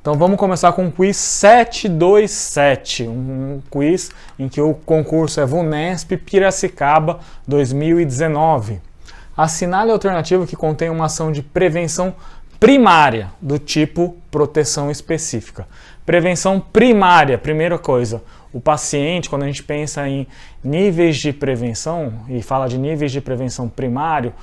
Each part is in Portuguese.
Então vamos começar com o quiz 727, um quiz em que o concurso é VUNESP Piracicaba 2019. Assinale a alternativa que contém uma ação de prevenção primária do tipo proteção específica. Prevenção primária, primeira coisa, o paciente, quando a gente pensa em níveis de prevenção e fala de níveis de prevenção primário,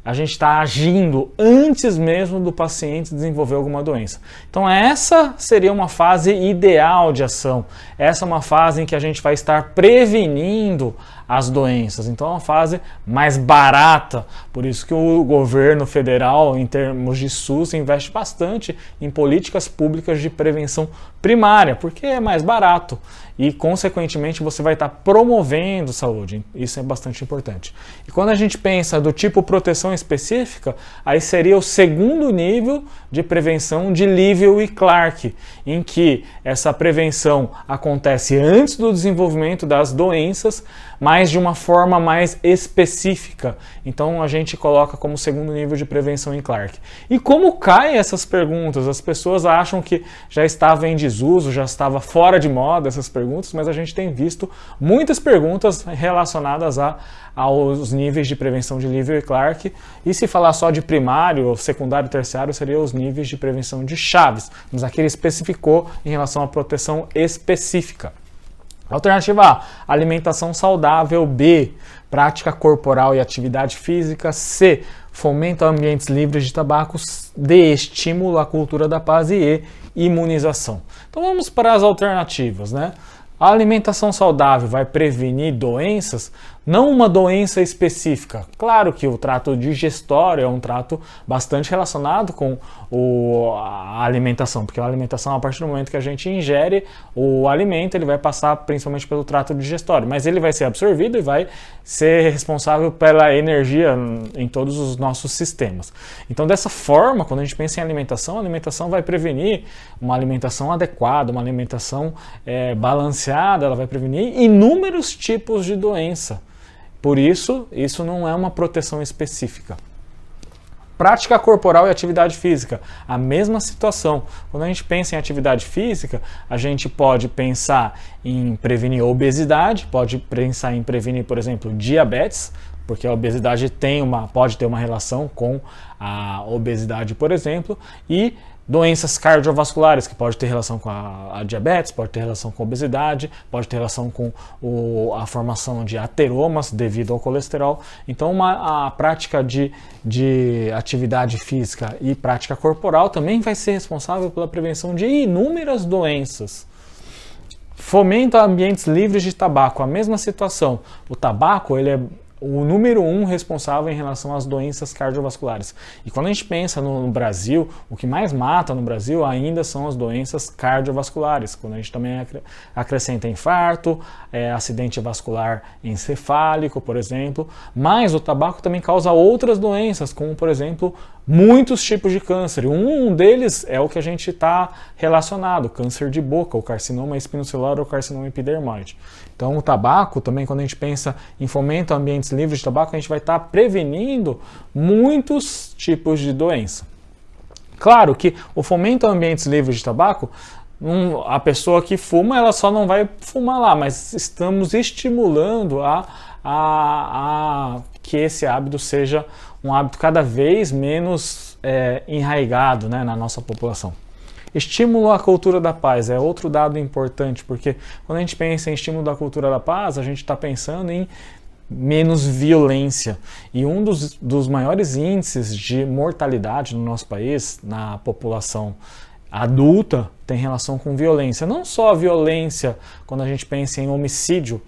a gente está agindo antes mesmo do paciente desenvolver alguma doença. Então essa seria uma fase ideal de ação. Essa é uma fase em que a gente vai estar prevenindo as doenças. Então é uma fase mais barata. Por isso que o governo federal, em termos de SUS, investe bastante em políticas públicas de prevenção primária, porque é mais barato e, consequentemente, você vai estar promovendo saúde. Isso é bastante importante. E quando a gente pensa do tipo proteção específica, aí seria o segundo nível de prevenção de Livell e Clark, em que essa prevenção acontece antes do desenvolvimento das doenças, mas de uma forma mais específica. Então a gente coloca como segundo nível de prevenção em Clark. E como caem essas perguntas? As pessoas acham que já estava em desuso, já estava fora de moda essas perguntas, mas a gente tem visto muitas perguntas relacionadas aos níveis de prevenção de Livell e Clark. E se falar só de primário, secundário e terciário, seriam os níveis de prevenção de Chaves. Mas aqui ele especificou em relação à proteção específica. Alternativa A, alimentação saudável. B, prática corporal e atividade física. C, fomenta ambientes livres de tabaco. D, estímulo à cultura da paz. E E, imunização. Então vamos para as alternativas, né? A alimentação saudável vai prevenir doenças, não uma doença específica. Claro que o trato digestório é um trato bastante relacionado com a alimentação, porque a alimentação, a partir do momento que a gente ingere o alimento, ele vai passar principalmente pelo trato digestório, mas ele vai ser absorvido e vai ser responsável pela energia em todos os nossos sistemas. Então, dessa forma, quando a gente pensa em alimentação, a alimentação vai prevenir uma alimentação adequada, uma alimentação balanceada, ela vai prevenir inúmeros tipos de doença. Por isso, isso não é uma proteção específica. Prática corporal e atividade física, a mesma situação. Quando a gente pensa em atividade física, a gente pode pensar em prevenir obesidade, pode pensar em prevenir, por exemplo, diabetes, porque a obesidade pode ter uma relação com a obesidade, por exemplo, e doenças cardiovasculares, que pode ter relação com a diabetes, pode ter relação com a obesidade, pode ter relação com a formação de ateromas devido ao colesterol. Então a prática de atividade física e prática corporal também vai ser responsável pela prevenção de inúmeras doenças. Fomenta ambientes livres de tabaco, a mesma situação. O tabaco, ele é o número 1 responsável em relação às doenças cardiovasculares. E quando a gente pensa no Brasil, o que mais mata no Brasil ainda são as doenças cardiovasculares. Quando a gente também acrescenta infarto, acidente vascular encefálico, por exemplo. Mas o tabaco também causa outras doenças, como, por exemplo, muitos tipos de câncer. Um deles é o que a gente está relacionado, câncer de boca, o carcinoma espinocelular ou carcinoma epidermoide. Então o tabaco também, quando a gente pensa em fomento a ambientes livres de tabaco, a gente vai estar prevenindo muitos tipos de doença. Claro que o fomento a ambientes livres de tabaco, a pessoa que fuma, ela só não vai fumar lá, mas estamos estimulando a que esse hábito seja um hábito cada vez menos enraizado, né, na nossa população. Estímulo à cultura da paz é outro dado importante, porque quando a gente pensa em estímulo da cultura da paz, a gente está pensando em menos violência. E um dos maiores índices de mortalidade no nosso país, na população adulta, tem relação com violência. Não só a violência quando a gente pensa em homicídio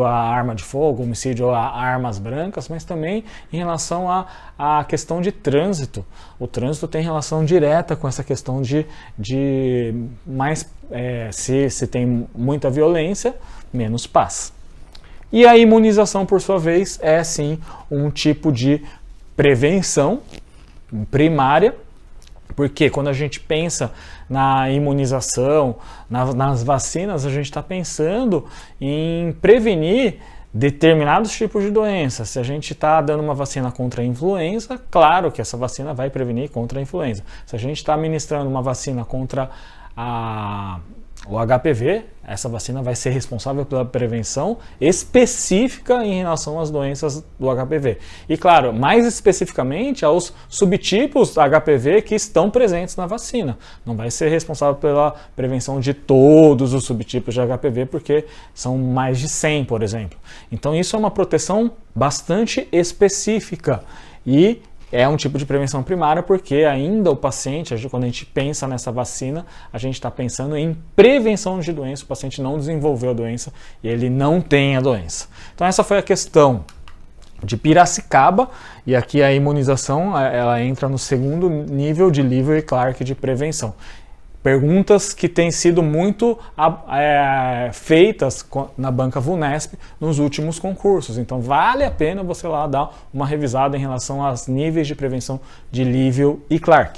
a arma de fogo, homicídio a armas brancas, mas também em relação à questão de trânsito. O trânsito tem relação direta com essa questão se tem muita violência, menos paz. E a imunização, por sua vez, é sim um tipo de prevenção primária, porque quando a gente pensa na imunização, nas vacinas, a gente está pensando em prevenir determinados tipos de doenças. Se a gente está dando uma vacina contra a influenza, claro que essa vacina vai prevenir contra a influenza. Se a gente está administrando uma vacina contra o HPV, essa vacina vai ser responsável pela prevenção específica em relação às doenças do HPV. E claro, mais especificamente aos subtipos HPV que estão presentes na vacina. Não vai ser responsável pela prevenção de todos os subtipos de HPV, porque são mais de 100, por exemplo. Então isso é uma proteção bastante específica e é um tipo de prevenção primária porque ainda o paciente, quando a gente pensa nessa vacina, a gente está pensando em prevenção de doença, o paciente não desenvolveu a doença e ele não tem a doença. Então essa foi a questão de Piracicaba, e aqui a imunização ela entra no segundo nível de Livell e Clark de prevenção. Perguntas que têm sido muito feitas na banca VUNESP nos últimos concursos. Então vale a pena você lá dar uma revisada em relação aos níveis de prevenção de Livell e Clark.